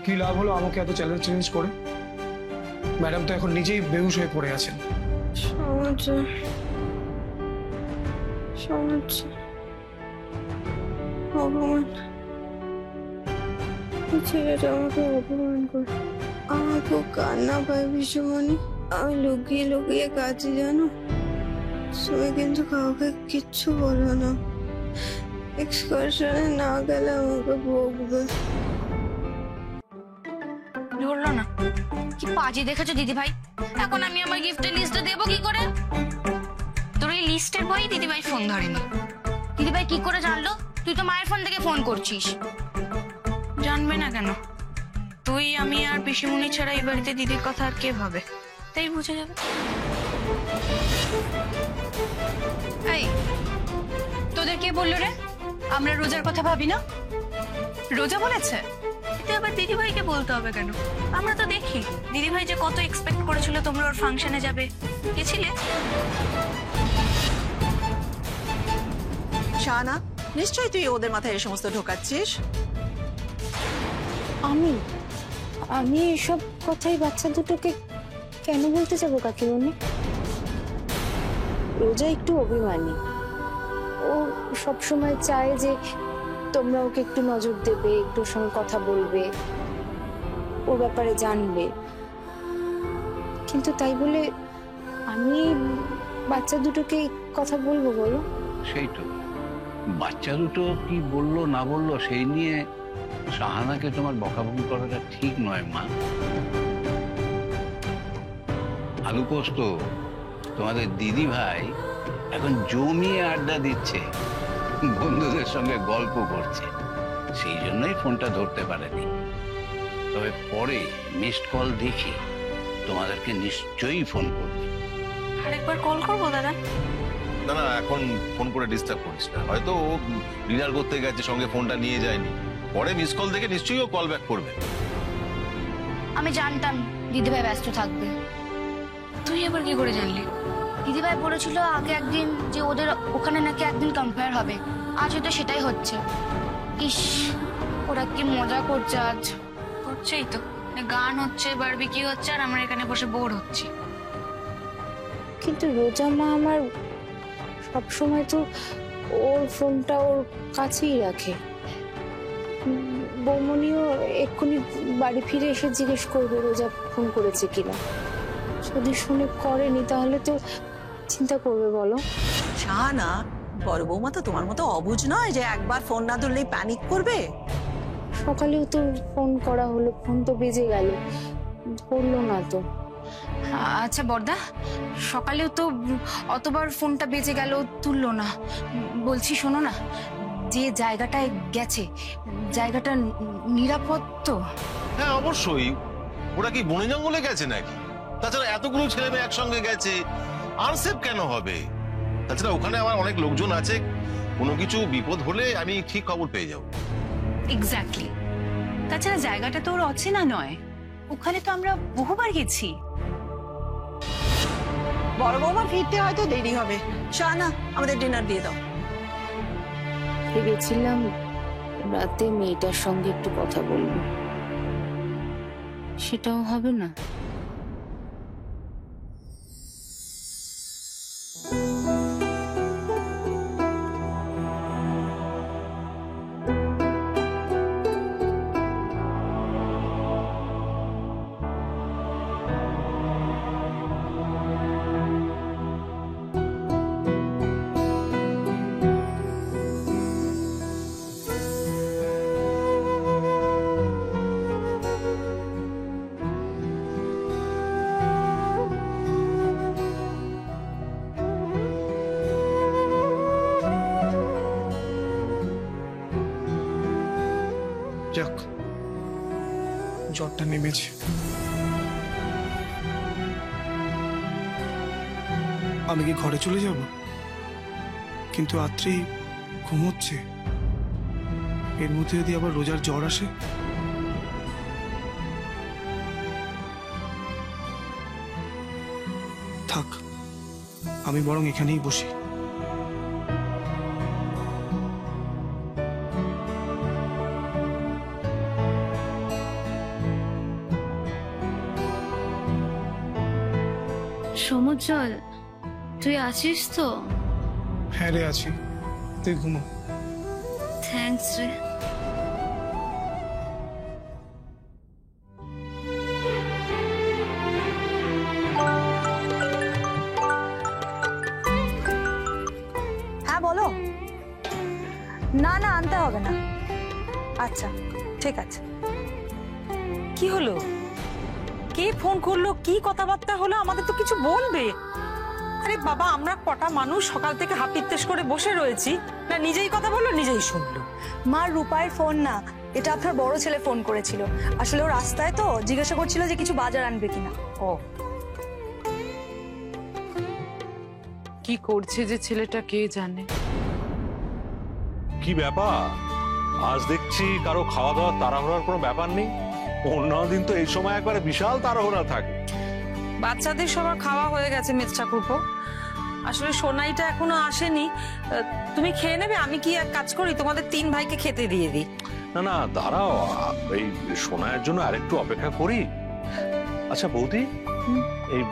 কি লাভ হলো আমাকে এত চ্যালেঞ্জ করে? ম্যাডাম তো এখন নিজেই বেহুশ হয়ে পড়ে আছেন। ভগবান, ছেলেটা আমাকে অপমান করে। আমার খুব কান্না পায় ভীষণই। আমি লুকিয়ে লুকিয়ে কাজে জানো, তুমি কিন্তু কাউকে কিচ্ছু বলো না। এক্সকারশনে না গেলে আমাকে বকবে। ধরলো না, কি বাজে দেখেছো দিদি ভাই। এখন আমি আমার গিফটের লিস্টটা দেবো কি করে? তোর এই লিস্টের বই দিদি ভাই ফোন ধরেনি। দিদি ভাই কি করে জানলো? তুই তো মায়ের ফোন থেকে ফোন করছিস। জানবে না কেন? তুই, আমি আর পিসিমণি ছাড়া এই বাড়িতে দিদির কথা আর কে ভাবে? তাই বুঝে যাবে। এই, তোদের কে বললো রে আমরা রোজার কথা ভাবি না? রোজা বলেছে? এটা আবার দিদি ভাইকে বলতে হবে কেন? আমরা তো দেখি দিদি ভাই যে কত এক্সপেক্ট করেছিল তোমরা ওর ফাংশনে যাবে। গেছিলে? শাহানা, নিশ্চয়ই তুই ওদের মাথায় এই সমস্ত ঢোকাচ্ছিস। আমি এসব কথাই বাচ্চা দুটোকে কেন বলতে যাবো কাকিমণি? রোজা একটু অভিমানী। ও সবসময় চায় যে তোমরা ওকে একটু নজর দেবে, একটু ওর সঙ্গে কথা বলবে, ওর ব্যাপারে জানবে। কিন্তু তাই বলে আমি বাচ্চা দুটোকে কথা বলবো বলো? সেই তো, বাচ্চা দুটো কি বললো না বললো সেই নিয়ে শাহানাকে তোমার বকাবকি করাটা ঠিক নয় মা। আলু পোস্ত, তোমাদের দিদি ভাই এখন জমিয়ে আড্ডা দিচ্ছে, বন্ধুদের সঙ্গে গল্প করছে, সেই জন্যই ফোনটা ধরতে পারেনি। তবে পরে মিসড কল দেখি তোমাদেরকে নিশ্চয়ই ফোন করবে। আরেকবার কল করবো দাদা? না না, এখন ফোন করে ডিস্টার্ব করিস না। হয়তো ও ডিনার করতে গেছে, সঙ্গে ফোনটা নিয়ে যায়নি। পরে মিস কল দেখে নিশ্চয়ই ও কল ব্যাক করবে। আমি জানতাম দিদি ভাই ব্যস্ত থাকবে। তুই আবার কি করে জানলি? দিদি ভাই বলেছিল আগে একদিন যে ওদের ওখানে নাকি একদিন কম্পেয়ার হবে। আজ হয়তো সেটাই হচ্ছে। ইস, ওরা কি মজা করছে আজ। করছেই তো, গান হচ্ছে, বারবিকিউ হচ্ছে, আর আমরা এখানে বসে বোর হচ্ছি। কিন্তু রোজা মা আমার সবসময় তো ওর ফোনটা ওর কাছেই রাখে। বৌমনিও এক্ষুনি বাড়ি ফিরে এসে জিজ্ঞেস করবে রোজা ফোন করেছে কিনা। যদি শুনে করেনি তাহলে তো চিন্তা করবে বলো। শাহানা, বড় বৌমা তো তোমার মতো অবুঝ নয় যে একবার ফোন না ধরলেই প্যানিক করবে। সকালেও তো ফোন করা হলো, ফোন তো বেজে গেল, ধরলো না তো। আচ্ছা বড়দা, সকালেও তো অতবার ফোনটা বেজে গেল, তুললো না। বলছি শোনো না, যে জায়গাটায় গেছে জায়গাটা নিরাপদ তো? হ্যাঁ অবশ্যই। ওরা কি বনে জঙ্গলে গেছে নাকি? তাছাড়া এতগুলো ছেলে মেয়ে একসঙ্গে গেছে, আনসেফ কেন হবে? তাছাড়া ওখানে আমার অনেক লোকজন আছে, কোনো কিছু বিপদ হলে আমি ঠিক খবর পেয়ে যাবো। এক্স্যাক্টলি। তাছাড়া জায়গাটা তো ওর অচেনা নয়, ওখানে তো আমরা বহুবার গেছি। বড় বৌমা ফিরতে হয়তো দেরি হবে। শাহানা, আমাদের ডিনার দিয়ে দাও। ভেবেছিলাম রাতে মেয়েটার সঙ্গে একটু কথা বলবো, সেটাও হবে না। যাক, জ্বরটা নেমেছে। আমি কি ঘরে চলে যাব? কিন্তু আত্রি ঘুমোচ্ছে, এর মধ্যে যদি আবার রোজার জ্বর আসে। থাক, আমি বরং এখানেই বসি। সমুজ্জ্বল, তুই আছিস তো? হ্যাঁ রে, আছি। তুই ঘুমো। থ্যাঙ্কস রে। হ্যাঁ বলো। না না, আনতে হবে না। আচ্ছা ঠিক আছে। কি হলো? কে ফোন করলো? কি কথাবার্তা হলো? আমাদের তো কিছু বলবে। আরে বাবা, আমরা কটা মানুষ সকাল থেকে হাপিত্তেশ করে বসে রয়েছি, না নিজেই কথা বললো নিজেই শুনলো। মা, রূপায়ের ফোন না, এটা আপনার বড় ছেলে ফোন করেছিল। আসলে ও রাস্তায় তো জিজ্ঞাসা করছিল যে কিছু বাজার আনবে কিনা। ও কি করছে যে ছেলেটা কে জানে। কি ব্যাপার, আজ দেখছি কারো খাওয়া দাওয়া তাড়াহুড়ার কোনো ব্যাপার নেই। অন্য দিন তো এই সময় একবারে বিশাল তাড়াহুড়া থাকে। বাচ্চাদের সবার খাওয়া হয়ে গেছে মেজ ঠাকুরপো। আসলে সোনাইটা এখনো আসেনি। তুমি খেয়ে নেবে? আমি কি এক কাজ করি, তোমাদের 3 ভাইকে খেতে দিয়ে দিই। না না দাঁড়াও, এই সোনায়ের জন্য আরেকটু অপেক্ষা করি। আচ্ছা বৌদি, এই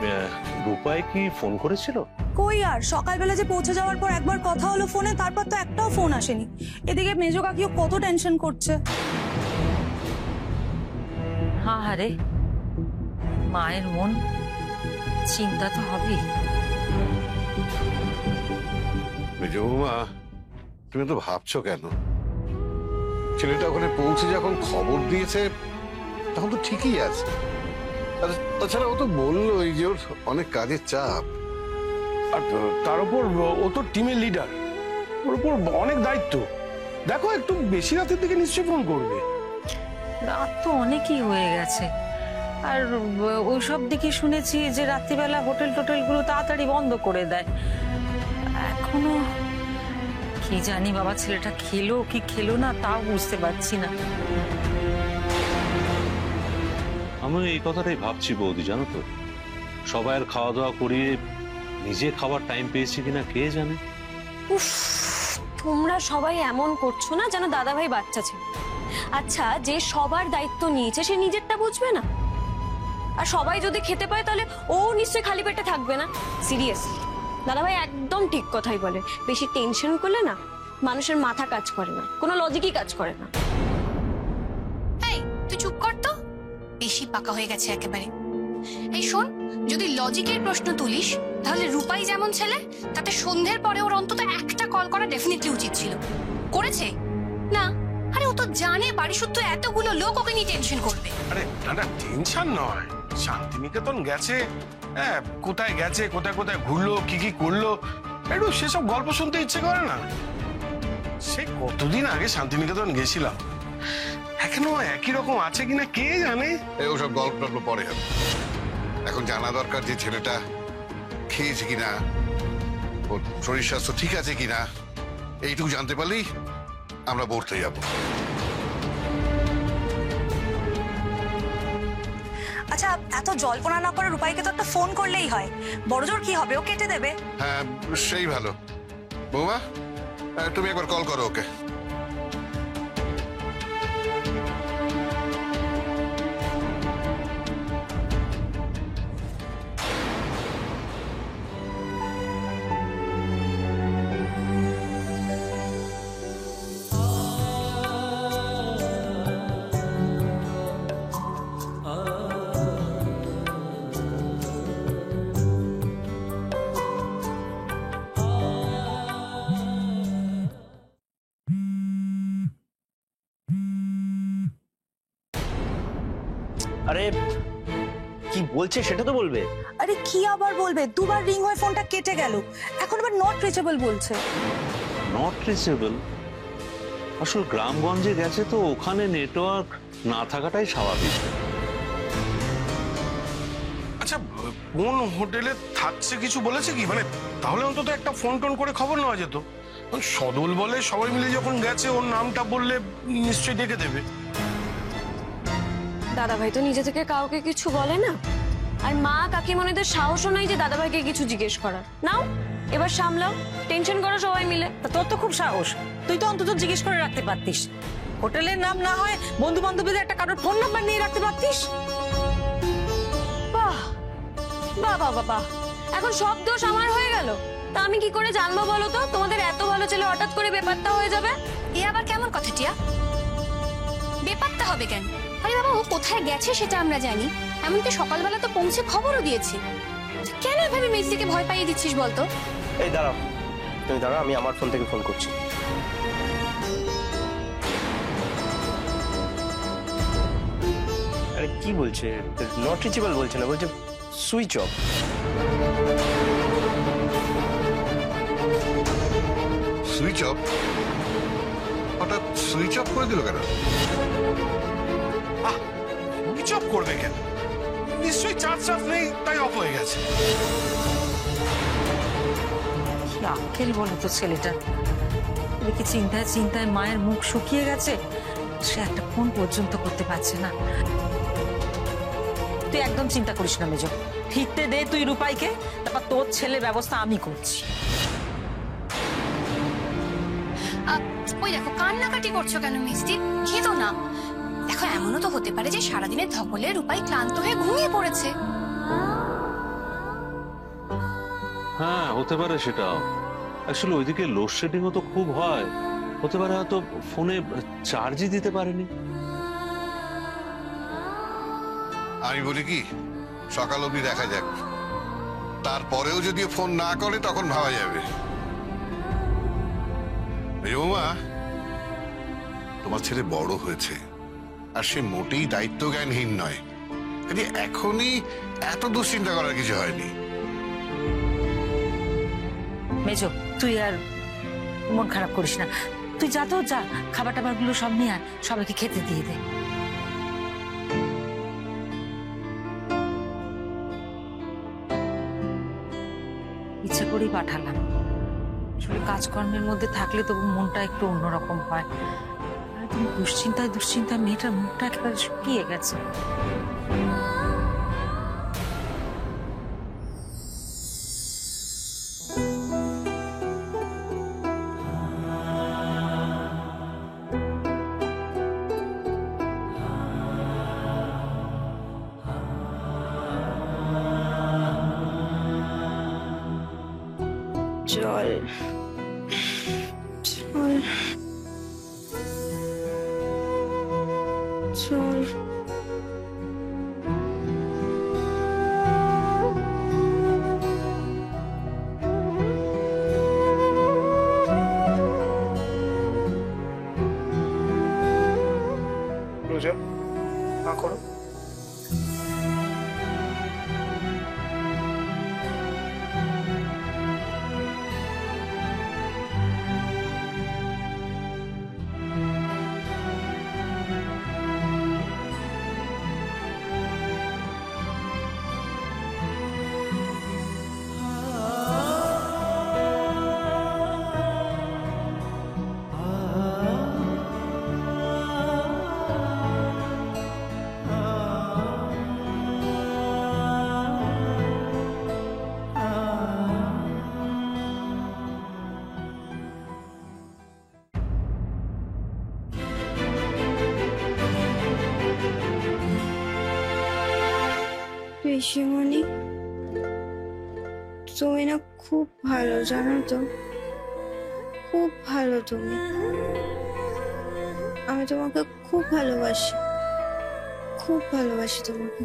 রূপায় কি ফোন করেছিল? কই আর, সকালবেলা যে পৌঁছে যাওয়ার পর একবার কথা হলো ফোনে, তারপর তো একটাও ফোন আসেনি। এদিকে মেজো কাকিও কত টেনশন করছে। হ্যাঁ রে, মায়ের মন, চিন্তা তো হবেই। মেজ বৌমা, তুমি তো ভাবছো কেন? ছেলেটা ওখানে পৌঁছে যখন খবর দিয়েছে তখন তো ঠিকই আছে। তাছাড়া ও তো বললোই যে ওর অনেক কাজের চাপ। আর তার উপর ও তো টিমের লিডার, ওর উপর অনেক দায়িত্ব। দেখো, একটু বেশি রাতের দিকে নিশ্চয়ই ফোন করবে। রাত তো অনেকই হয়ে গেছে। আর ওইসব দিকে শুনেছি যে রাত্রিবেলা হোটেল টোটেলগুলো তাড়াতাড়ি বন্ধ করে দেয়। এখনো কি জানি বাবা, ছেলেটা খেলো কি খেলো না তাও বুঝতে পারছি না। আমি এই কথাটাই ভাবছি বৌদি, জানো তো, সবাইয়ের খাওয়া দাওয়া করিয়ে নিজে খাবার টাইম পেয়েছি কিনা কে জানে। উফ, তোমরা সবাই এমন করছো না যেন দাদাভাই বাচ্চা ছিল। আচ্ছা, যে সবার দায়িত্ব নিয়েছে সে নিজেরটা বুঝবে না? আর সবাই যদি খেতে পায় তাহলে ও নিশ্চয়ই খালি পেটে থাকবে না। সিরিয়াসলি দাদাভাই একদম ঠিক কথাই বলে। বেশি টেনশন করলে না মানুষের মাথা কাজ করে না, কোনো লজিকই কাজ করে না। এই তুই চুপ কর তো, বেশি পাকা হয়ে গেছে একেবারে। এই শোন, যদি লজিকের প্রশ্ন তুলিস তাহলে রূপাই যেমন ছেলে, তাতে সন্ধ্যের পরে ওর অন্তত একটা কল করা ডেফিনেটলি উচিত ছিল। করেছে না? আরে ও তো জানে বাড়ি শুদ্ধ এতগুলো লোক ওকে নিয়ে টেনশন করবে। আরে না, টেনশন নয়, শান্তিনিকেতন গেছে, হ্যাঁ কোথায় গেছে, কোথায় কোথায় ঘুরলো, কি কি করলো, একটু সেসব গল্প শুনতে ইচ্ছে করে না? সে কতদিন আগে শান্তিনিকেতন গেছিলাম, এখনো একই রকম আছে কিনা কে জানে। ওসব গল্প টল্প পরে হবে, এখন জানা দরকার যে ছেলেটা খেয়েছে কিনা, ওর শরীর স্বাস্থ্য ঠিক আছে কিনা। এইটুকু জানতে পারলেই আমরা পড়তে যাব। আচ্ছা, এত জল্পনা না করে রূপাইকে তো একটা ফোন করলেই হয়। বড়জোর কি হবে, ও কেটে দেবে। হ্যাঁ সেই ভালো। বৌমা, তুমি একবার কল করো ওকে। আরে কি বলছে সেটা তো বলবে। আরে কি আবার বলবে, দুবার রিং হয়ে ফোনটা কেটে গেল, এখন আবার নট রিচেবল বলছে। Not reachable? আসল গ্রামগঞ্জে গেছে তো ওখানে নেটওয়ার্ক না থাকাটাই স্বাভাবিক। আচ্ছা, কোন হোটেলে থাকছে কিছু বলেছে কি? মানে তাহলে অন্তত একটা ফোন টোন করে খবর নেওয়া যেত। সদল বলে সবাই মিলে যখন গেছে, ওর নামটা বললে নিশ্চয়ই ডেকে দেবে। দাদাভাই তো নিজে থেকে কাউকে কিছু বলে না, আর মা কাকিমণিদের সাহসও নাই যে দাদাভাইকে কিছু জিজ্ঞেস করার। নাও এবার সামলাও, টেনশন করো সবাই মিলে। তোর তো খুব সাহস, তুই তো অন্তত জিজ্ঞেস করে রাখতে পারতিস। হোটেলের নাম না হয় বন্ধু বান্ধবীদের একটা কারোর ফোন নাম্বার নিয়ে রাখতে পারতিস। বাহ বাহ বাহ বাহ, এখন সব দোষ আমার হয়ে গেল। তা আমি কি করে জানবো বলো তো তোমাদের এত ভালো ছেলে হঠাৎ করে বেপাত্তা হয়ে যাবে? এ আবার কেমন কথা টিয়া? বেপাত্তা হবে কেন? আরে বাবা, ও কোথায় গেছে সেটা আমরা জানি, এমনকি সকালবেলা তো পৌঁছে খবরও দিয়েছি। কেন এভাবে মেজদিকে ভয় পাইয়ে দিচ্ছিস বলতো? এই দাঁড়াও, তুমি দাঁড়াও, আমি আমার ফোন থেকে ফোন করছি। আরে কি বলছে? নট রিচেবল বলছে না, বলছে সুইচ অফ। Switch off? হঠাৎ সুইচ অফ করে দিল কেন? সুইচ অফ করবে কেন? নিশ্চয়ই চার্জ নেই, তাই অফ হয়ে গেছে। কি আক্কেল বলো তো ছেলেটা, এদিকে চিন্তায় চিন্তায় মায়ের মুখ শুকিয়ে গেছে, সে একটা ফোন পর্যন্ত করতে পারছে না। তুই একদম চিন্তা করিস না মেজো, ফিরতে দে তুই রূপাইকে, তারপর তোর ছেলের ব্যবস্থা আমি করছি। ওই দেখো, কান্নাকাটি করছো কেন মিষ্টি? খেতো না। দেখো, এমনও তো হতে পারে যে সারাদিনের ধকলে রূপাই ক্লান্ত হয়ে ঘুমিয়ে পড়েছে। হ্যাঁ, হতে পারে সেটাও। আসলে ওইদিকে লোডশেডিংও তো খুব হয়, হতে পারে হয়তো ফোনে চার্জই দিতে পারেনি। আমি বলি কি, সকাল অবধি দেখা যাক, তারপরেও যদি ফোন না করে তখন ভাবা যাবে। বৌমা, তোমার ছেলে বড় হয়েছে আর সে মোটেই দায়িত্ব জ্ঞানহীন নয়, এখনই এত দুশ্চিন্তা করার কিছু হয়নি। মেজো, তুই আর মন খারাপ করিস না, তুই যা তো যা, খাবার টাবার গুলো সব নিয়ে আয়, সবাইকে খেতে দিয়ে দে। ইচ্ছে করেই পাঠালাম, আসলে কাজকর্মের মধ্যে থাকলে তবু মনটা একটু অন্যরকম হয়। আর তুমি দুশ্চিন্তায় দুশ্চিন্তায় মেয়েটার মুখটা একেবারে শুকিয়ে গেছে। জল জল জল। রোজা, না করো। পিসিমণি, তুমি না খুব ভালো, জানো তো, খুব ভালো তুমি। আমি তোমাকে খুব ভালোবাসি, খুব ভালোবাসি তোমাকে।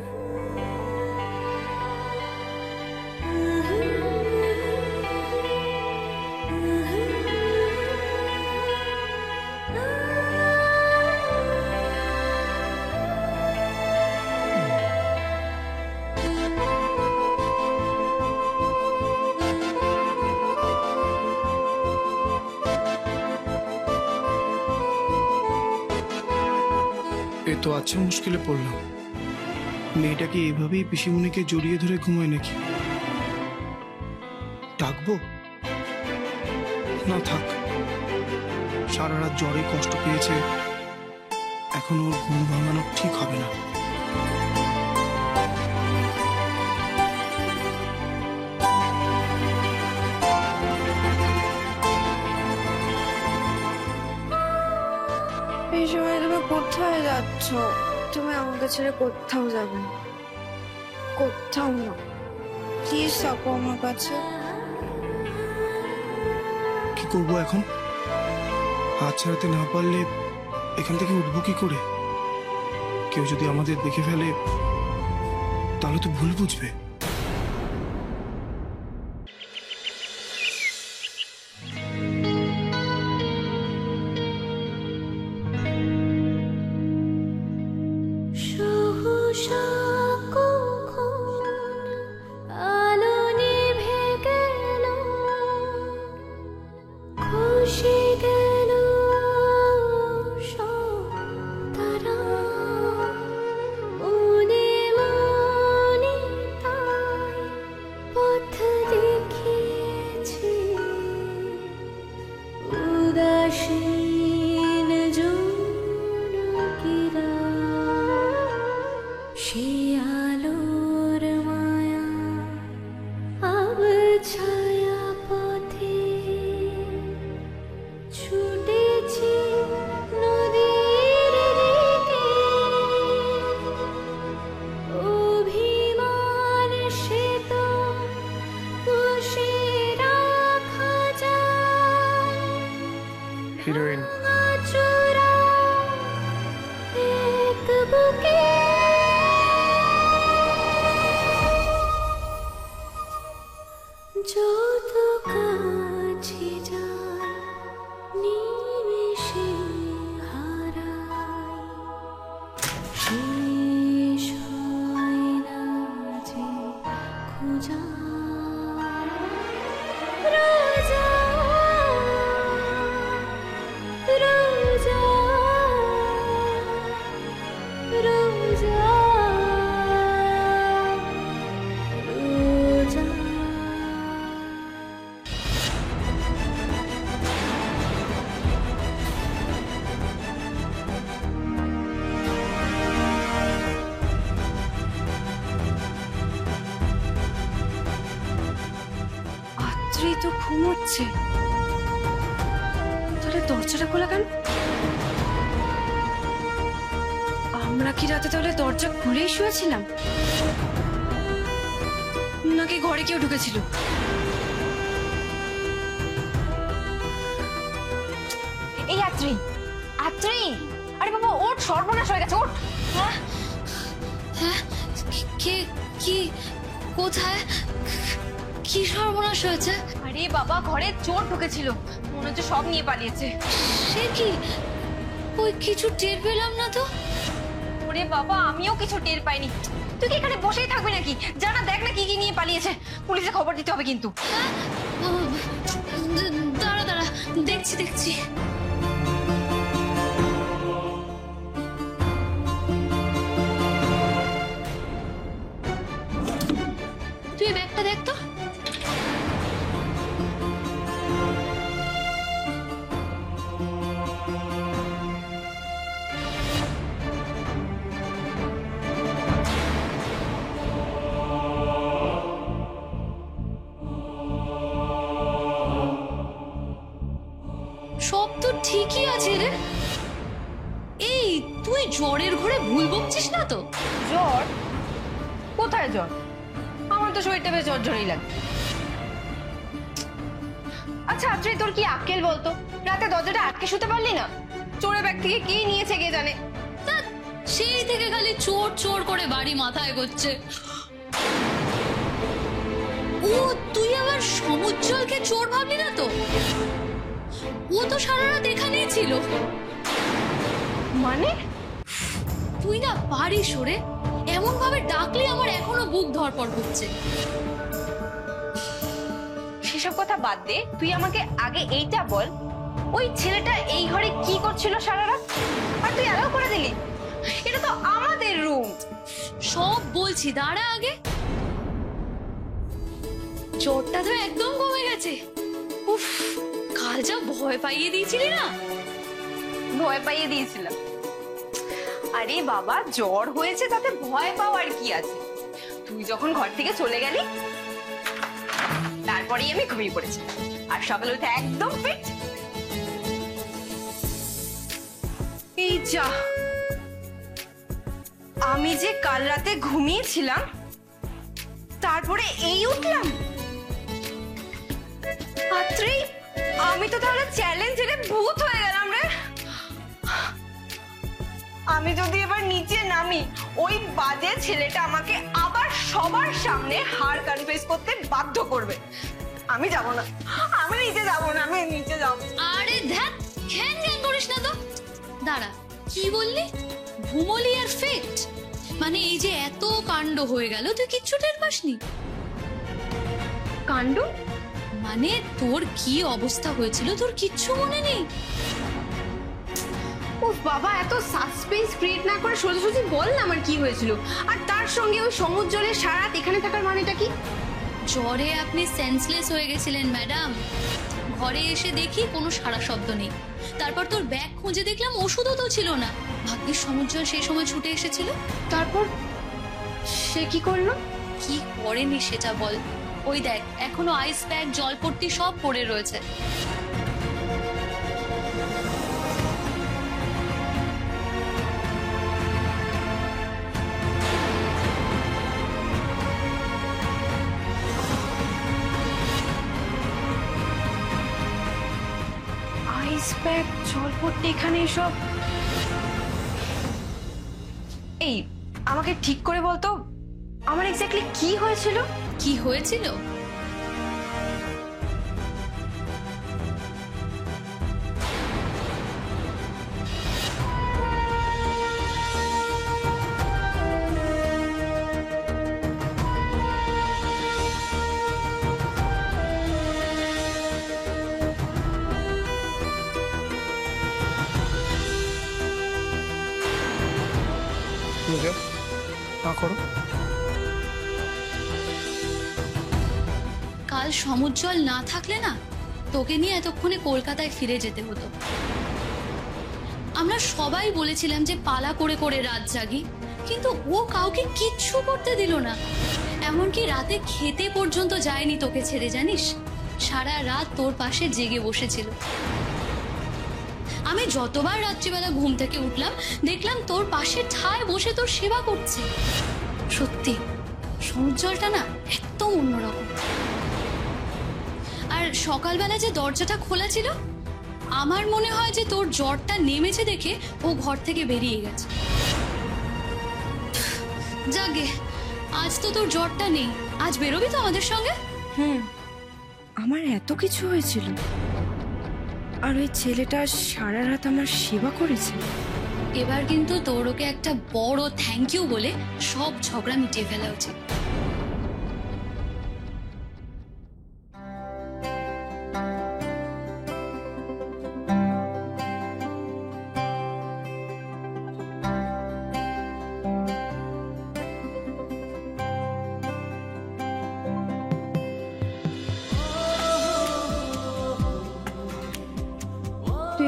এ তো আচ্ছা মুশকিলে পড়লাম। মেয়েটা কি এইভাবেই পিসিমণিকে জড়িয়ে ধরে ঘুমায় নাকি? ডাকবো না, থাক, সারা রাত জ্বরে কষ্ট পেয়েছে, এখন ওর ঘুম ভাঙানো ঠিক হবে না। এই সময় তুমি কোথায় যাচ্ছ? তুমি আমাকে ছেড়ে কোথাও যাবে না, কোথাও না। প্লিজ থাকো আমার কাছে। কি করবো এখন? হাত ছাড়াতে না পারলে এখান থেকে উঠবো কি করে? কেউ যদি আমাদের দেখে ফেলে তাহলে তো ভুল বুঝবে। হিরোইন যত কাছে যায় নিমেষে হারায়, শেষ হয় না যে খোঁজা। রাজা রাজা রাজা রাজা। আত্রি তো ঘুমোচ্ছে, তাহলে দরজাটা খোলা কেন? আমরা কি রাতে তাহলে দরজা খুলেই শুয়েছিলাম, নাকি ঘরে কেউ ঢুকেছিল? এই আত্রি, আত্রি, আরে বাবা ওঠ, সর্বনাশ হয়ে গেছে, ওঠ। হ্যাঁ হ্যাঁ, কে কি কোথায় কি সর্বনাশ হয়েছে? আরে বাবা ঘরে চোর ঢুকেছিল, মনে হচ্ছে সব নিয়ে পালিয়েছে। সে কি? ওই কিছু টের পেলাম না তো। ওরে বাবা আমিও কিছু টের পাইনি। তুই কি এখানে বসেই থাকবি নাকি? জানা দেখ না কি কি নিয়ে পালিয়েছে, পুলিশে খবর দিতে হবে কিন্তু। দাঁড়া দাঁড়া, দেখছি দেখছি। তুই ব্যাগটা দেখ তো। সব তো ঠিকই আছে রে। এই তুই জ্বরের ঘরে ভুল বকছিস না তো? জ্বর? কোথায় জ্বর? আমার তো শরীরটা বেশ জ্বর জ্বরই লাগে। আচ্ছা আত্রি তোর কি আক্কেল বলতো? রাতে দরজাটা আটকে শুতে পারলি না? চোরের ব্যাগ থেকে কি নিয়েছে কে জানে। সেই থেকে খালি চোর চোর করে বাড়ি মাথায় করছে। ও তুই আবার সমুজ্জ্বলকে চোর ভাবলি না তো? ও তো সারা রাত এখানেই ছিল। মানে? তুই না পারিস ওরে, এমন ভাবে ডাকলে আমার এখনো বুক ধড়ফড় করছে। সেসব কথা বাদ দে, তুই আমাকে আগে এইটা বল, ওই ছেলেটা এই ঘরে কি করছিল সারা রাত? আর তুই অ্যালাউ করে দিলি? এটা তো আমাদের রুম। সব বলছি, দাঁড়া আগে। জ্বরটা তো একদম কমে গেছে। উফ, কাল যা ভয় পাইয়ে দিয়েছিলি না। ভয় পাইয়ে দিয়েছিলাম? আরে বাবা জ্বর হয়েছে তাতে ভয় পাওয়ার কি আছে? তুই যখন ঘর থেকে চলে গেলি তারপরেই আমি ঘুমিয়ে পড়েছি, আর সকালে উঠে একদম ফিট। এই যা, আমি যে কাল রাতে ঘুমিয়েছিলাম তারপরে এই উঠলাম রাত্রেই। আমি তো তাহলে চ্যালেঞ্জ হেরে ভূত হয়ে গেলাম রে। আমি যদি এবার নিচে নামি, ওই বাজে ছেলেটা আমাকে আবার সবার সামনে হার কনফেস করতে বাধ্য করবে। আমি যাব না, আমি নিচে যাব না, আমি নিচে যাব। আরে ধ্যাত, ঘ্যান ঘ্যান করিস না তো। দাঁড়া, কি বললি? ঘুমলি আর ফেট? মানে এই যে এত কাণ্ড হয়ে গেল, তুই কিচ্ছু টের পাসনি? কাণ্ড মানে তোর কি অবস্থা হয়েছিল তোর কিচ্ছু মনে নেই? ও বাবা, এত সাসপেন্স ক্রিয়েট না করে সোজাসুজি বল না আমার কি হয়েছিল। আর তার সঙ্গে ওই সমুদ্রের সারা রাত এখানে থাকার মানেটা কি? জ্বরে আপনি সেন্সলেস হয়ে গেছিলেন ম্যাডাম। ঘরে এসে দেখি কোনো সারা শব্দ নেই। তারপর তোর ব্যাগ খুঁজে দেখলাম ওষুধও তো ছিল না। ভাগ্যিস সমুদ্র সেই সময় ছুটে এসেছিল। তারপর সে কি করলো? কি করেনি সেটা বল। ওই দেখ, এখনো আইস প্যাক, জলপট্টি সব পড়ে রয়েছে। আইস প্যাক, জলপট্টি, এখানে এসব। এই আমাকে ঠিক করে বলতো আমার এক্স্যাক্টলি কি হয়েছিল? কি হয়েছিল? করো। কাল সমুজ্জ্বল না থাকলে না, তোকে নিয়ে এতক্ষণে কলকাতায় ফিরে যেতে হতো। আমরা সবাই বলেছিলাম যে পালা করে করে রাত জাগি, কিন্তু ও কাউকে কিচ্ছু করতে দিল না। এমনকি রাতে খেতে পর্যন্ত যায়নি তোকে ছেড়ে, জানিস? সারা রাত তোর পাশে জেগে বসেছিল। আমি যতবার রাত্রিবেলা ঘুম থেকে উঠলাম, দেখলাম তোর পাশে ঠায় বসে তোর সেবা করছে। সত্যি সমুজ্জ্বলটা না একদম অন্যরকম। আর সকালবেলা যে দরজাটা খোলা ছিল, আমার মনে হয় যে তোর জ্বরটা নেমেছে দেখে ও ঘর থেকে বেরিয়ে গেছে। যাগে, আজ তো তোর জ্বরটা নেই। আজ বেরোবি তো আমাদের সঙ্গে? আমার এত কিছু হয়েছিল, আর ওই ছেলেটা সারা রাত আমার সেবা করেছে। এবার কিন্তু তোর ওকে একটা বড় থ্যাংক ইউ বলে সব ঝগড়া মিটিয়ে ফেলা উচিত।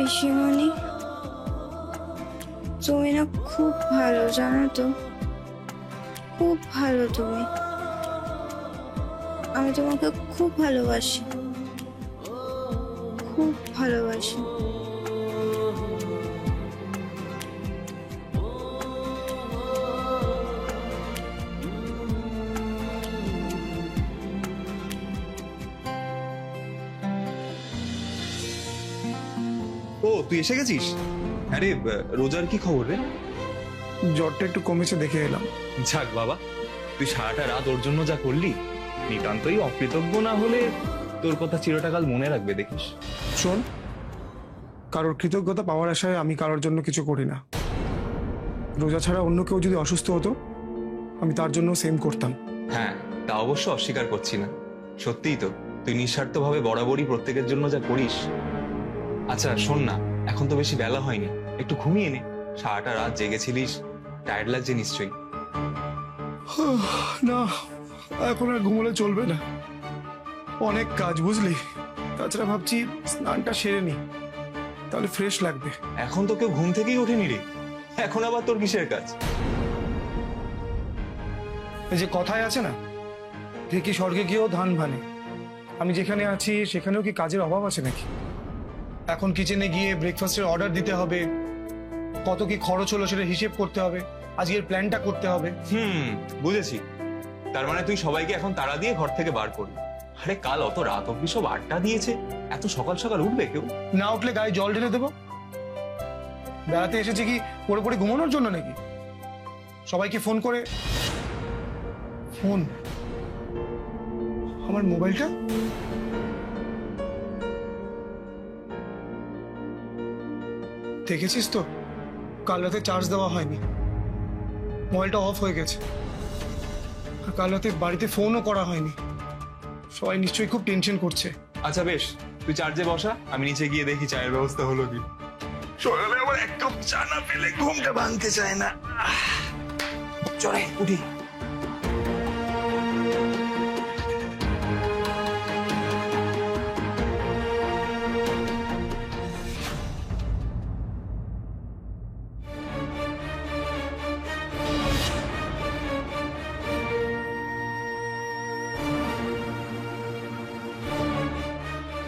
ঋষিমণি, তুমি না খুব ভালো, জানো তো? খুব ভালো তুমি। আমি তোমাকে খুব ভালোবাসি, খুব ভালোবাসি। ও, তুই এসে গেছিস? আরে রোজার কি খবর রে? জ্বরটা একটু কমেছে, দেখে এলাম। যাক বাবা, তুই সারাটা রাত ওর জন্য যা করলি, নিতান্তই অকৃতজ্ঞ না হলে তোর কথা চিরটাকাল মনে রাখবে, দেখিস। শোন, কারোর কৃতজ্ঞতা পাওয়ার আশায় আমি কারোর জন্য কিছু করি না। রোজা ছাড়া অন্য কেউ যদি অসুস্থ হতো, আমি তার জন্য সেম করতাম। হ্যাঁ, তা অবশ্য অস্বীকার করছি না। সত্যিই তো, তুই নিঃস্বার্থভাবে বরাবরই প্রত্যেকের জন্য যা করিস। আচ্ছা শোন না, এখন তো বেশি বেলা হয়নি, একটু ঘুমিয়ে নে। সারাটা রাত জেগেছিলিস, টায়ার্ড লাগছে নিশ্চয়ই। না, এখন আর ঘুমোলে চলবে না, অনেক কাজ, বুঝলি? তাছাড়া ভাবছি স্নানটা সেরে নি, তাহলে ফ্রেশ লাগবে। এখন তো কেউ ঘুম থেকেই ওঠেনি রে, এখন আবার তোর কিসের কাজ? এই যে কথায় আছে না, কি স্বর্গে গিয়েও ধান ভানে। আমি যেখানে আছি সেখানেও কি কাজের অভাব আছে নাকি? এখন কিচেনে গিয়ে ব্রেকফাস্টের অর্ডার দিতে হবে, কত কি খরচ হলো সেটা হিসেব করতে হবে, আজকের প্ল্যানটা করতে হবে। বুঝেছি। তার মানে তুই সবাইকে এখন তাড়া দিয়ে ঘর থেকে বার করবি? আরে কাল অত রাত অব্দি সব আড্ডা দিয়েছে, এত সকাল সকাল উঠবে কেউ? না উঠলে গায়ে জল ঢেলে দেবো? বেড়াতে এসেছে কি পড়ে পড়ে ঘুমানোর জন্য নাকি? সবাইকে ফোন করে ফোন আমার মোবাইলটা দেখেছিস তো? কাল রাতে চার্জ দেওয়া হয়নি, মোবাইলটা অফ হয়ে গেছে। আর কাল রাতে বাড়িতে ফোনও করা হয়নি। সবাই নিশ্চয়ই খুব টেনশন করছে। আচ্ছা বেশ, তুই চার্জে বসা, আমি নিচে গিয়ে দেখি চায়ের ব্যবস্থা হলো কি। সকালে আবার এক কাপ চা না পেলে ঘুমটা ভাঙতে চায় না। চলে উঠি।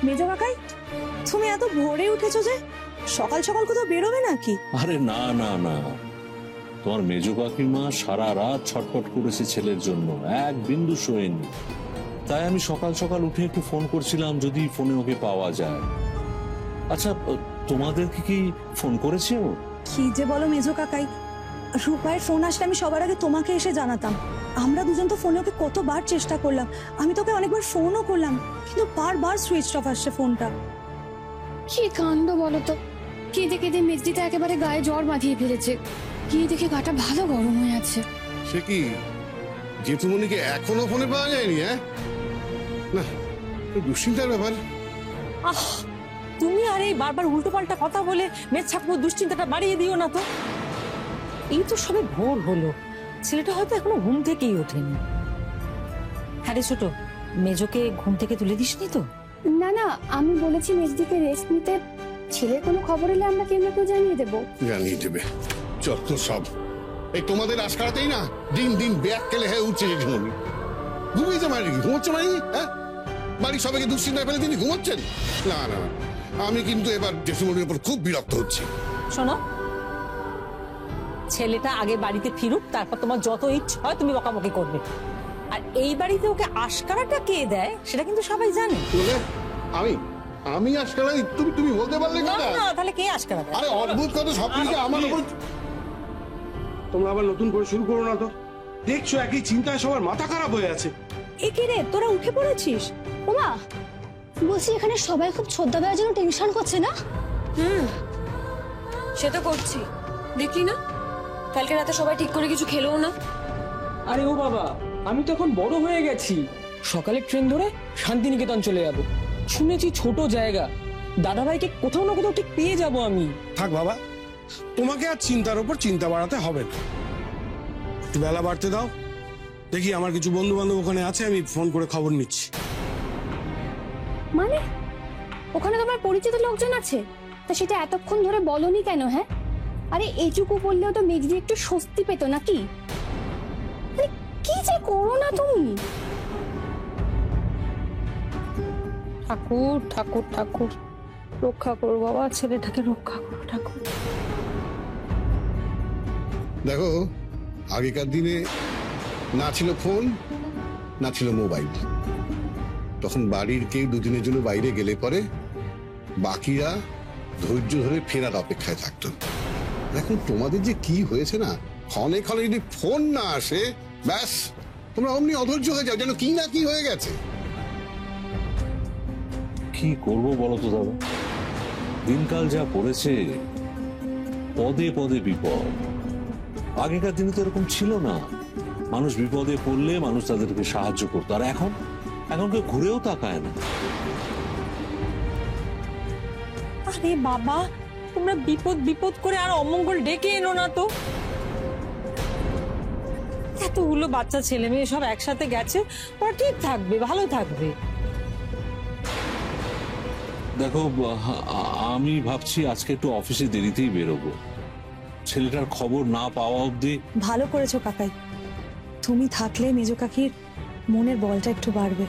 মেজো কাকাই, তুমি এত ভোরে উঠেছো যে? সকাল সকাল কোথাও বেরোবে নাকি? আরে না না না, তোমার মেজো কাকিমা সারা রাত ছটফট করেছে ছেলের জন্য, এক বিন্দু শোয়নি। তাই আমি সকাল সকাল উঠে একটু ফোন করছিলাম যদি ফোনে ওকে পাওয়া যায়। আচ্ছা তোমাদের কি ফোন করেছে ও? কি যে বলো মেজো কাকাই, রূপায়ের ফোন আসলে আমি সবার আগে তোমাকে এসে জানাতাম। আমরা দুজন তো ফোনে ওকে কতবার চেষ্টা করলাম, আমি তোকে অনেকবার ফোনও করলাম, কিন্তু বারবার সুইচ অফ আসছে ফোনটা। কি কাণ্ড বলো তো, কেঁদে কেঁদে মেজদিটা একেবারে গায়ে জ্বর বাঁধিয়ে ফেলেছে। গিয়ে দেখে গাটা ভালো গরম হয়ে আছে। সে কি জেঠুমনিকে এখনো ফোনে পাওয়া যায়নি? হ্যাঁ না, দুশ্চিন্তার ব্যাপার। আহ, তুমি আর এই বারবার উল্টো পাল্টা কথা বলে মেজ ছাপুর দুশ্চিন্তাটা বাড়িয়ে দিও না তো। এই তো সবে ভোর হলো, ছেলেটা হয়তো এখনো ঘুম থেকেই ওঠেনি। হ্যাঁ রে ছোট, মেজোকে ঘুম থেকে তুলে দিসনি তো? না না, আমি বলেছি মেজদিকে রেস্ট নিতে। ছেলের কোনো খবর এলে আমরা কেউ না কেউ জানিয়ে দেবো। জানিয়ে দেবে যত সব। এই তোমাদের আশকারাতেই না দিন দিন ব্যাগ কেলে হয়ে উঠছে জেঠুমনি। ঘুমিয়েছে মানে কি? ঘুমোচ্ছে মানে? হ্যাঁ, বাড়ির সবাইকে দুশ্চিন্তায় ফেলে তিনি ঘুমোচ্ছেন? না না, আমি কিন্তু এবার জেঠুমনির উপর খুব বিরক্ত হচ্ছি। শোনো, ছেলেটা আগে বাড়িতে ফিরুক, তারপর তোমার যত ইচ্ছা হয় তুমি বকাবকি করবে। আর এই বাড়িতে ওকে আশকারাটা কে দেয় সেটা কিন্তু সবাই জানে। আমি আমি আশকারা? তুমি বলতে পারলে না না, তাহলে কে আশকারা দেয়? আরে অদ্ভুত কথা, সব কিছু আমার উপর। তোমরা আবার নতুন করে শুরু করো না তো। দেখছো একই চিন্তায় সবার মাথা খারাপ হয়ে আছে। এ কি রে, তোরা উঠে পড়েছিস? ওমা, বলছি এখানে সবাই খুব ছোদ্দা বেড়ার জন্য টেনশন করছে না? সে তো করছি, দেখলি না কালকে রাতে সবাই ঠিক করে কিছু খেলেও না। আরে ও বাবা, আমি তো এখন বড় হয়ে গেছি। সকালে ট্রেন ধরে শান্তিনিকেতন চলে যাব। শুনেছি ছোট জায়গা, দাদাভাইকে কোথাও না কোথাও ঠিক পেয়ে যাব আমি। থাক বাবা, তোমাকে আর চিন্তার উপর চিন্তা বাড়াতে হবে না। একটু বেলা বাড়তে দাও, দেখি আমার কিছু বন্ধু বান্ধব ওখানে আছে, আমি ফোন করে খবর নিচ্ছি। মানে ওখানে তোমার পরিচিত লোকজন আছে? তা সেটা এতক্ষণ ধরে বলনি কেন? হ্যাঁ, আরে এইটুকু বললেও তো মেজদি একটু স্বস্তি পেত নাকি? কি যে করো না তুমি। ঠাকুর ঠাকুর ঠাকুর, রক্ষা করো বাবা, ছেলেটাকে রক্ষা করো ঠাকুর। দেখো, আগেকার দিনে না ছিল ফোন, না ছিল মোবাইল। তখন বাড়ির কেউ দুদিনের জন্য বাইরে গেলে পরে বাকিরা ধৈর্য ধরে ফেরার অপেক্ষায় থাকতো। এখন তোমাদের যে কি হয়েছে না, ক্ষণে ক্ষণে যদি ফোন না আসে ব্যাস তোমরা অমনি অধৈর্য হয়ে যাও, যেন কি না কি হয়ে গেছে। কি করব বলো তো দাদা, দিনকাল যা পড়েছে, পদে পদে বিপদ। আগেকার দিনে তো এরকম ছিল না, মানুষ বিপদে পড়লে মানুষ তাদেরকে সাহায্য করতো। আর এখন কেউ ঘুরেও তাকায় না। আরে বাবা, তোমরা বিপদ বিপদ করে আর অমঙ্গল ডেকে এনো না তো। এতগুলো বাচ্চা ছেলে মেয়ে সব একসাথে গেছে, ওরা ঠিক থাকবে, ভালো থাকবে। দেখো, আমি ভাবছি আজকে একটু অফিসে দেরিতেই বেরোবো। ছেলেটার খবর না পাওয়া অবধি। ভালো করেছো কাকাই, তুমি থাকলে মেজো কাকির মনের বলটা একটু বাড়বে।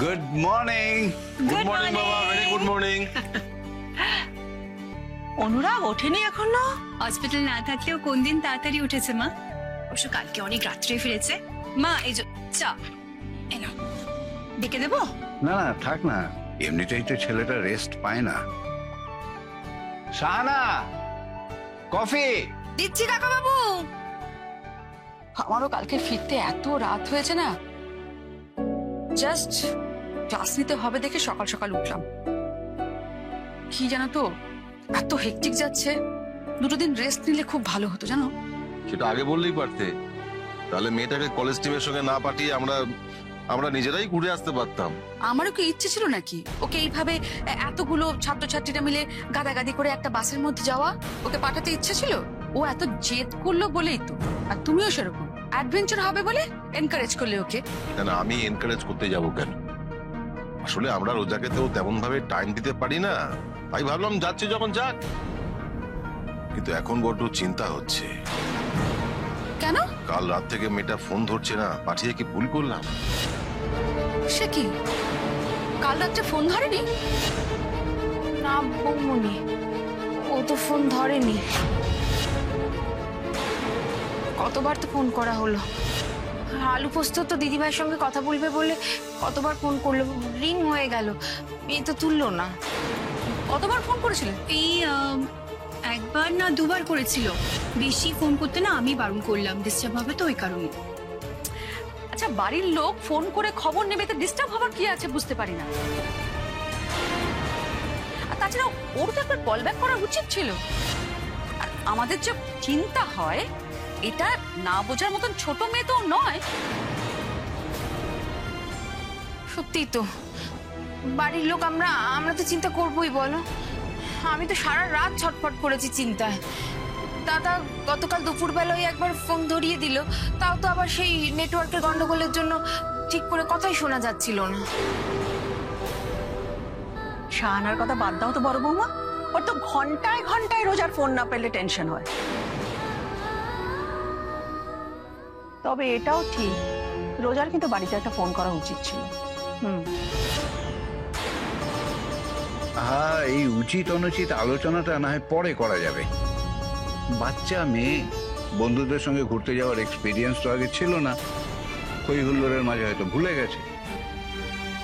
Good morning. গুড মর্নিং বাবা, ভেরি গুড মর্নিং। অনুরাগ ওঠেনি এখনো? হসপিটাল না থাকলেও কোন দিন তাড়াতাড়ি উঠেছে মা। অবশ্য কালকে অনেক রাত্রে ফিরেছে। মা এই যে চা এনো, ডেকে দেবো? না না থাক না, এমনিতেই তো ছেলেটা রেস্ট পায় না। শাহানা, কফি দিচ্ছি কাকা বাবু। আমারও কালকে ফিরতে এত রাত হয়েছে না, জাস্ট ক্লাস নিতে হবে দেখে সকাল সকাল উঠলাম। কি জানো তো, এত হেক্টিক যাচ্ছে, দুটো দিন রেস্ট নিলে খুব ভালো হতো জানো। সেটা আগে বললেই পারতে, তাহলে মেয়েটাকে কলেজ টিমের সঙ্গে না পাঠিয়ে আমরা নিজেরাই ঘুরে আসতে পারতাম। আমারও কি ইচ্ছে ছিল নাকি ওকে এইভাবে এতগুলো ছাত্রছাত্রীরা মিলে গাদাগাদি করে একটা বাসের মধ্যে যাওয়া? ওকে পাঠাতে ইচ্ছে ছিল, ও এত জেদ করলো বলেই তো। আর তুমিও সেরকম অ্যাডভেঞ্চার হবে বলে এনকারেজ করলে ওকে। না আমি এনকারেজ করতে যাব কেন? আসলে আমরা রোজাকে তো তেমন ভাবে টাইম দিতে পারি না, তাই ভাবলাম যাচ্ছে যখন যাক। কিন্তু এখন বড্ড চিন্তা হচ্ছে। কেন? কাল রাত থেকে মেয়েটা ফোন ধরছে না, পাঠিয়ে কি ভুল করলাম? সে কি কাল রাত্রে ফোন ধরেনি? না বৌমনি, ও তো ফোন ধরেনি। কতবার তো ফোন করা হলো, আলু পোস্ত তো দিদিভাইয়ের সঙ্গে কথা বলবে বলে কতবার ফোন করলো, রিং হয়ে গেল, মেয়ে তো তুললো না। কতবার ফোন করেছিলেন? এই একবার না দুবার করেছিল। বেশি ফোন করতে না আমি বারণ করলাম, ডিস্টার্ব হবে তো ওই কারণে। আচ্ছা বাড়ির লোক ফোন করে খবর নেবে তো ডিস্টার্ব হবার কি আছে বুঝতে পারি না। আর তাছাড়া ওর তো একবার কল ব্যাক করা উচিত ছিল। আর আমাদের যে চিন্তা হয়, এটা না বোঝার মতন ছোট মেয়ে তো নয়। সত্যিই তো, বাড়ির লোক আমরা তো চিন্তা করবোই বলো। আমি তো সারা রাত ছটফট করেছি চিন্তায়। দাদা গতকাল দুপুরবেলায় একবার ফোন ধরিয়ে দিল, তাও তো আবার সেই নেটওয়ার্কের গন্ডগোলের জন্য ঠিক করে কথাই শোনা যাচ্ছিল না। শাহানার কথা বাদ দাও তো বড় বৌমা, ওর তো ঘন্টায় ঘন্টায় রোজার ফোন না পেলে টেনশন হয়। তবে এটাও ঠিক, রোজার কিন্তু বাড়িতে একটা ফোন করা উচিত ছিল। হ্যাঁ, এই উচিত অনুচিত আলোচনাটা না হয় পরে করা যাবে। বাচ্চা মেয়ে, বন্ধুদের সঙ্গে ঘুরতে যাওয়ার এক্সপিরিয়েন্স তো আগে ছিল না, হই হুল্লোড়ের মাঝে হয়তো ভুলে গেছে।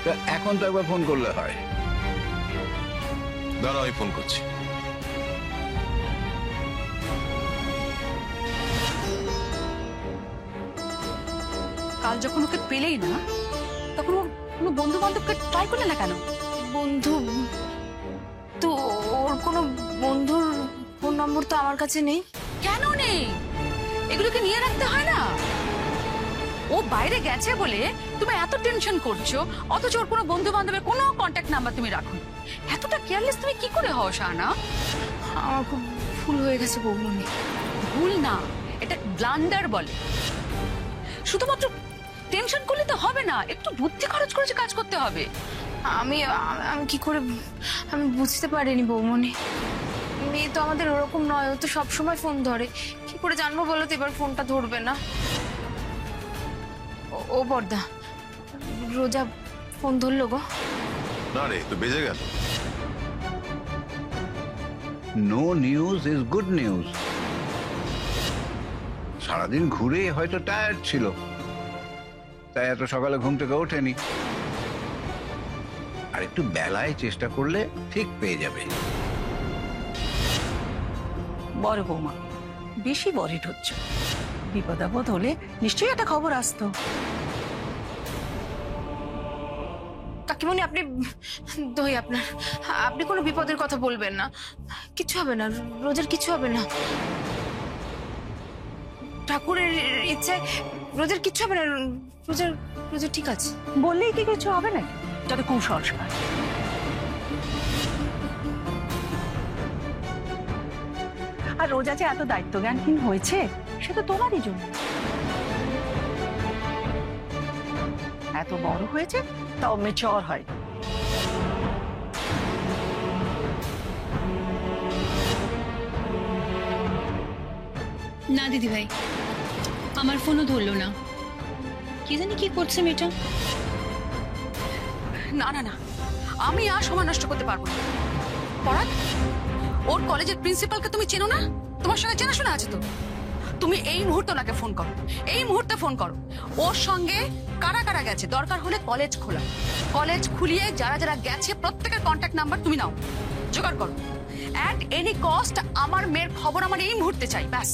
তো এখন তো একবার ফোন করলে হয়। দাঁড়াও, আমি ফোন করছি। কাল যখন ওকে পেলেই না, তখন ওর কোনো বন্ধু বান্ধবকে ট্রাই করলে না কেন? বন্ধু তো, ওর কোনো বন্ধুর ফোন নম্বর তো আমার কাছে নেই। কেন নেই? এগুলোকে নিয়ে রাখতে হয় না? ও বাইরে গেছে বলে তুমি এত টেনশন করছো, অথচ ওর কোনো বন্ধু বান্ধবের কোনো কন্ট্যাক্ট নাম্বার তুমি রাখো। এতটা কেয়ারলেস তুমি কি করে হও শাহানা? আমার খুব ভুল হয়ে গেছে বৌমনি। ভুল না, এটা ব্লান্ডার বলে। শুধুমাত্র টেনশন করলে তো হবে না, একটু বুদ্ধি খরচ করে কাজ করতে হবে। আমি কি করে, আমি বুঝতে পারিনি বৌমনি। মেয়ে তো আমাদের ওরকম নয়, ও তো সবসময় ফোন ধরে। কি করে জানবো বলো তো এবার ফোনটা ধরবে না? ও বর্দা, রোজা ফোন ধরলো গো? না রে, তো বেজে গেল। No news is good news. সারাদিন ঘুরে হয়তো টায়ার্ড ছিল, তাই এত সকালে ঘুম থেকে ওঠেনি। আর একটু বেলায় চেষ্টা করলে ঠিক পেয়ে যাবে। বড় বৌমা, বেশি বরিড হচ্ছে। বিপদ আপদ হলে নিশ্চয়ই একটা খবর আসতো। কাকিমণি, আপনি কোনো বিপদের কথা বলবেন না। কিছু হবে না, রোজার কিছু হবে না। ঠাকুরের ইচ্ছায় রোজার কিছু হবে না। রোজার ঠিক আছে। বললেই কি কিছু হবে নাকি? যত কুসংস্কার। আর রোজা যে এত দায়িত্ব জ্ঞানহীন হয়েছে, সে তো তোমারই জন্য। এত বড় হয়েছে, তাও মেচিওর হয়। না দিদি ভাই, আমার ফোনও ধরলো না। কি জানি কি করছে মেয়েটা। না না না, আমি আর সময় নষ্ট করতে পারবো না। পরাগ, ওর কলেজের প্রিন্সিপালকে তুমি চেনো না? তোমার সঙ্গে চেনাশোনা আছে তো? তুমি এই মুহূর্তে ওনাকে ফোন করো, এই মুহূর্তে ফোন করো। ওর সঙ্গে কারা কারা গেছে, দরকার হলে কলেজ খোলা, কলেজ খুলিয়ে যারা যারা গেছে প্রত্যেকের কন্ট্যাক্ট নাম্বার তুমি নাও, জোগাড় করো। অ্যাট এনি কস্ট আমার মেয়ের খবর আমার এই মুহূর্তে চাই, ব্যাস।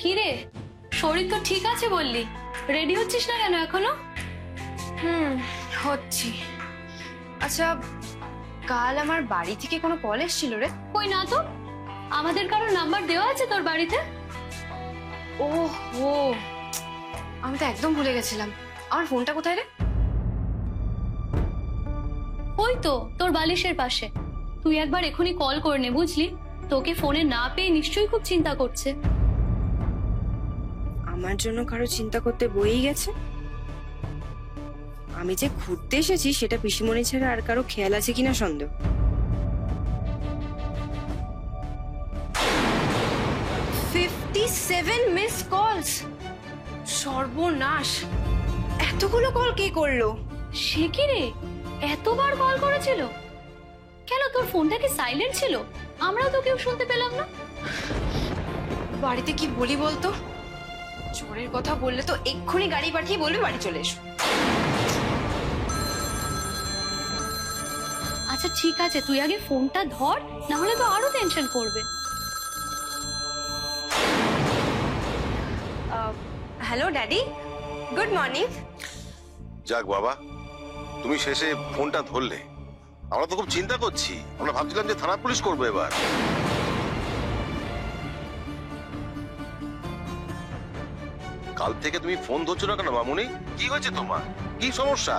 কি রে, শরীর তো ঠিক আছে বললি, রেডি হচ্ছিস না কেন এখনো? হচ্ছি। আচ্ছা, কাল আমার বাড়ি থেকে কোনো কল এসেছিল রে? কই না তো, আমাদের কারো নাম্বার দেওয়া আছে তোর বাড়িতে? ও হো, আমি তো একদম ভুলে গেছিলাম। আমার ফোনটা কোথায় রে? ওই তো তোর বালিশের পাশে। তুই একবার এখনই কল করে নে, বুঝলি? তোকে ফোনে না পেয়ে নিশ্চয়ই খুব চিন্তা করছে। আমার জন্য কারো চিন্তা করতে বইই গেছে? আমি যে ঘুরতে এসেছি সেটা পিসিমণি ছাড়া আর কারো খেয়াল আছে কিনা সন্দেহ। 57 মিস কলস, সর্বনাশ! এতগুলো কল কে করলো? সে কি রে, এতবার কল করেছিল? কেন, তোর ফোনটা কি সাইলেন্ট ছিল? আমরা তো কেউ শুনতে পেলাম না। বাড়িতে কি বলি বলতো? চোরের কথা বললে তো এক্ষুনি গাড়ি পাঠিয়ে বলবে বাড়ি চলে এসো। আচ্ছা ঠিক আছে, তুই আগে ফোনটা ধর, না হলে তো আরো টেনশন করবে। Hello daddy, good morning. যাক বাবা, তুমি শেষে ফোনটা ধরলে। আমরা তো খুব চিন্তা করছি, আমরা ভাবছিলাম যে থানা পুলিশ করবো এবার। কাল থেকে তুমি ফোন ধরছো না কেন মামুনি? কি হয়েছে তোমার? কি সমস্যা?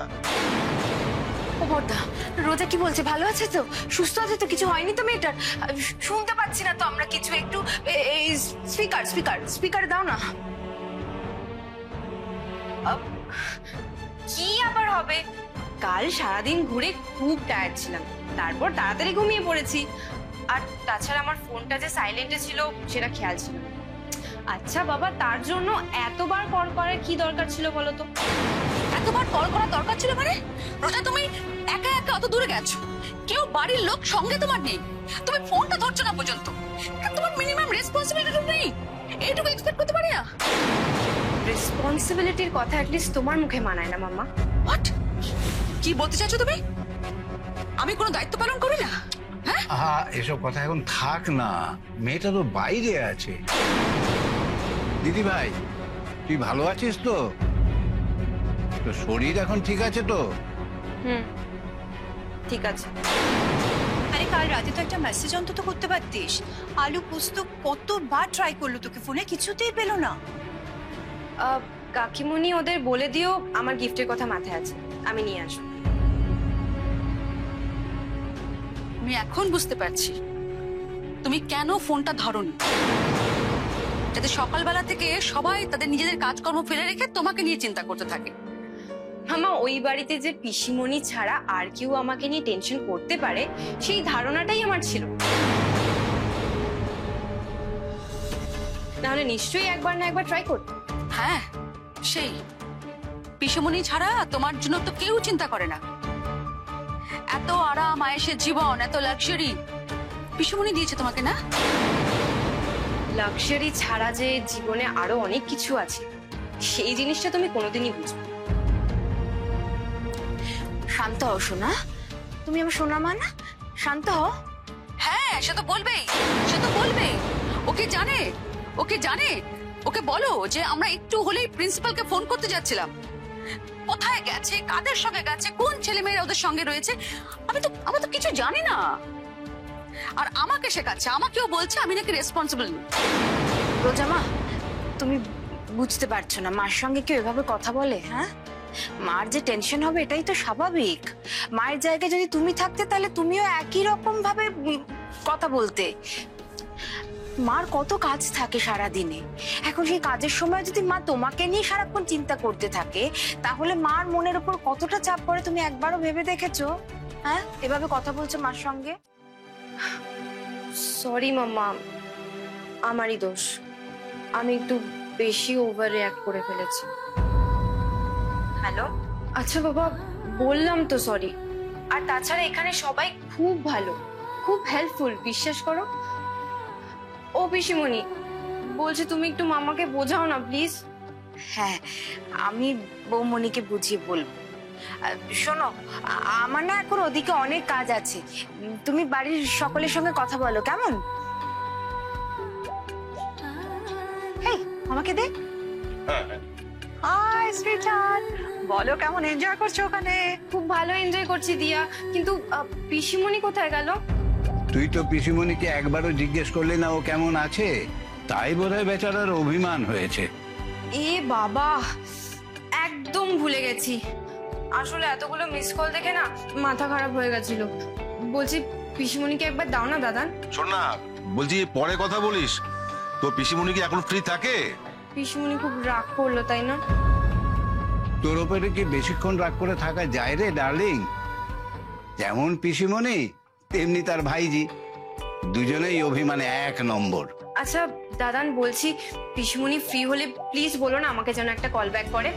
ও বড়দা, রোজা কি বলছে? ভালো আছে তো? সুস্থ আছে তো? কিছু হয়নি তো মেয়েটার? শুনতে পাচ্ছি না তো আমরা কিছু। একটু স্পিকারে দাও না। কি আবার হবে? কাল সারাদিন ঘুরে খুব টায়ার্ড ছিলাম, তারপর তাড়াতাড়ি ঘুমিয়ে পড়েছি। আর তাছাড়া আমার ফোনটা যে সাইলেন্টে ছিল সেটা খেয়াল ছিল না। আচ্ছা বাবা, তার জন্য এতবার কল করার কি দরকার ছিল বলো তো? এতবার কল করার দরকার ছিল মানে? রোজা, তুমি একা একা অত দূরে গেছো, কেউ বাড়ির লোক সঙ্গে তোমার নেই, তুমি ফোনটা ধরছো না পর্যন্ত। তোমার মিনিমাম রেসপন্সিবিলিটি নেই, এইটুকু এক্সপেক্ট করতে পারি না? রেসপন্সিবিলিটির কথা অ্যাটলিস্ট তোমার মুখে মানায় না মাম্মা। হোয়াট? কি বলতে চাইছো তুমি? আমি কোনো দায়িত্ব পালন করি না? আহা, এসব কথা এখন থাক না, মেয়েটা তো বাইরে আছে। দিদি ভাই, তুই ভালো আছিস তো? তোর শরীর এখন ঠিক আছে তো? ঠিক আছে। আরে কাল রাতে তো একটা মেসেজ অন্তত করতে পারতিস। আলু পোস্ত কতবার ট্রাই করলো তোকে ফোনে, কিছুতেই পেলো না। কাকিমণি ওদের বলে দিও আমার গিফটের কথা মাথায় আছে, আমি নিয়ে আসবো। আমি এখন বুঝতে পারছি তুমি কেন ফোনটা ধরোনি, যাতে সকালবেলা থেকে সবাই তাদের নিজেদের কাজকর্ম ফেলে রেখে তোমাকে নিয়ে চিন্তা করতে থাকে। মামা, ওই বাড়িতে যে পিসিমণি ছাড়া আর কেউ আমাকে নিয়ে টেনশন করতে পারে সেই ধারণাটাই আমার ছিল। তাহলে নিশ্চয়ই একবার না একবার ট্রাই করতে। হ্যাঁ, সেই পিসিমণি ছাড়া তোমার জন্য তো কেউ চিন্তা করে না। এত আরাম আয়েশের জীবন, এত লাক্সারি পিসিমণি দিয়েছে তোমাকে না? লাক্সারি ছাড়া যে জীবনে আরো অনেক কিছু আছে, সেই জিনিসটা তুমি কোনোদিনই বুঝবে। শান্ত হও সোনা, তুমি আমার সোনা মা না? শান্ত হও। হ্যাঁ, সে তো বলবেই, সে তো বলবে। ওকে জানে, ওকে জানে। ওকে বলো যে আমরা একটু হলেই প্রিন্সিপালকে ফোন করতে যাচ্ছিলাম। কোথায় গেছে, কাদের সঙ্গে গেছে, কোন ছেলেমেয়েরা ওদের সঙ্গে রয়েছে, আমি তো কিছু জানি না। আর আমাকে শেখাচ্ছে, আমাকেও বলছে আমি নাকি রেসপন্সিবল। রোজা মা, তুমি বুঝতে পারছো না, মার সঙ্গে কেউ এভাবে কথা বলে? হ্যাঁ, মার যে টেনশন হবে এটাই তো স্বাভাবিক। মায়ের জায়গায় যদি তুমি থাকতে তাহলে তুমিও একই রকম ভাবে কথা বলতে। মার কত কাজ থাকে সারা দিনে, এখন সেই কাজের সময় যদি মা তোমাকে নিয়ে সারাক্ষণ চিন্তা করতে থাকে তাহলে মার মনের উপর কতটা চাপ পড়ে তুমি একবারও ভেবে দেখেছো? হ্যাঁ, এভাবে কথা বলছো মার সঙ্গে। সরি মাম্মা, আমারই দোষ। আমি একটু বেশি ওভার রিঅ্যাক্ট করে ফেলেছি। হ্যালো, আচ্ছা বাবা, বললাম তো সরি। আর তাছাড়া এখানে সবাই খুব ভালো, খুব হেল্পফুল, বিশ্বাস করো। ও পিসিমণি, বলছে তুমি একটু মামাকে বোঝাও না প্লিজ। হ্যাঁ, আমি বৌমণিকে বুঝিয়ে বলবো। শোনো, আমার না এখন ওদিকে অনেক কাজ আছে, তুমি বাড়ির সকলের সঙ্গে কথা বলো, কেমন? এই আমাকে দে। হাই সুইটহার্ট, বলো কেমন এনজয় করছো ওখানে? খুব ভালো এনজয় করছি দিয়া, কিন্তু পিসিমণি কোথায় গেল? তুই তো পিসিমণিকে একবারও জিজ্ঞেস করলি না ও কেমন আছে, তাই বোধহয় বেচারার অভিমান হয়েছে। এ বাবা, একদম ভুলে গেছি। আসলে এতগুলো মিস কল দেখে না মাথা খারাপ হয়ে গেছিল। বলছি পিসিমণিকে একবার দাও না দাদান। শোন না, বলছি পরে কথা বলিস। তো পিসিমণি কি এখন ফ্রি থাকে? পিসিমণি খুব রাগ করলো, তাই না? তোর ওপরে কি বেশিক্ষণ রাগ করে থাকা যায় রে ডার্লিং? যেমন পিসিমণি তেমনি তার ভাইজি, দুজনেই অভিমানে 1 নম্বর। আচ্ছা দাদান, বলছি পিসিমণি ফ্রি হলে প্লিজ বলো না আমাকে যেন একটা কল ব্যাক করে।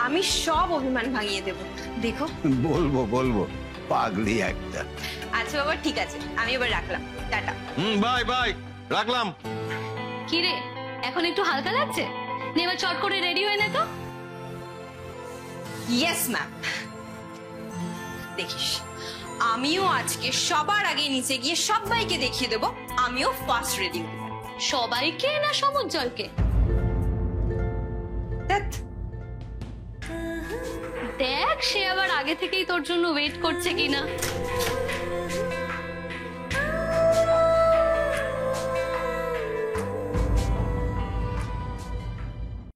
আমি সব অভিমান ভাঙিয়ে দেব, দেখো। বলবো বলবো, পাগলি একটা। আচ্ছা বাবা, ঠিক আছে, আমি এবার রাখলাম, টাটা। বাই বাই, রাখলাম। কি রে, এখন একটু হালকা লাগছে? নে এবার চট করে রেডি হয়ে নে তো। Yes ma'am. দেখিস, আমিও আজকে সবার আগে নিচে গিয়ে সবাইকে দেখিয়ে দেবো আমিও ফার্স্ট রেডি। সবাইকে না সমুজ্জ্বলকে? দেখ সে আবার আগে থেকেই তোর জন্য ওয়েট করছে কিনা।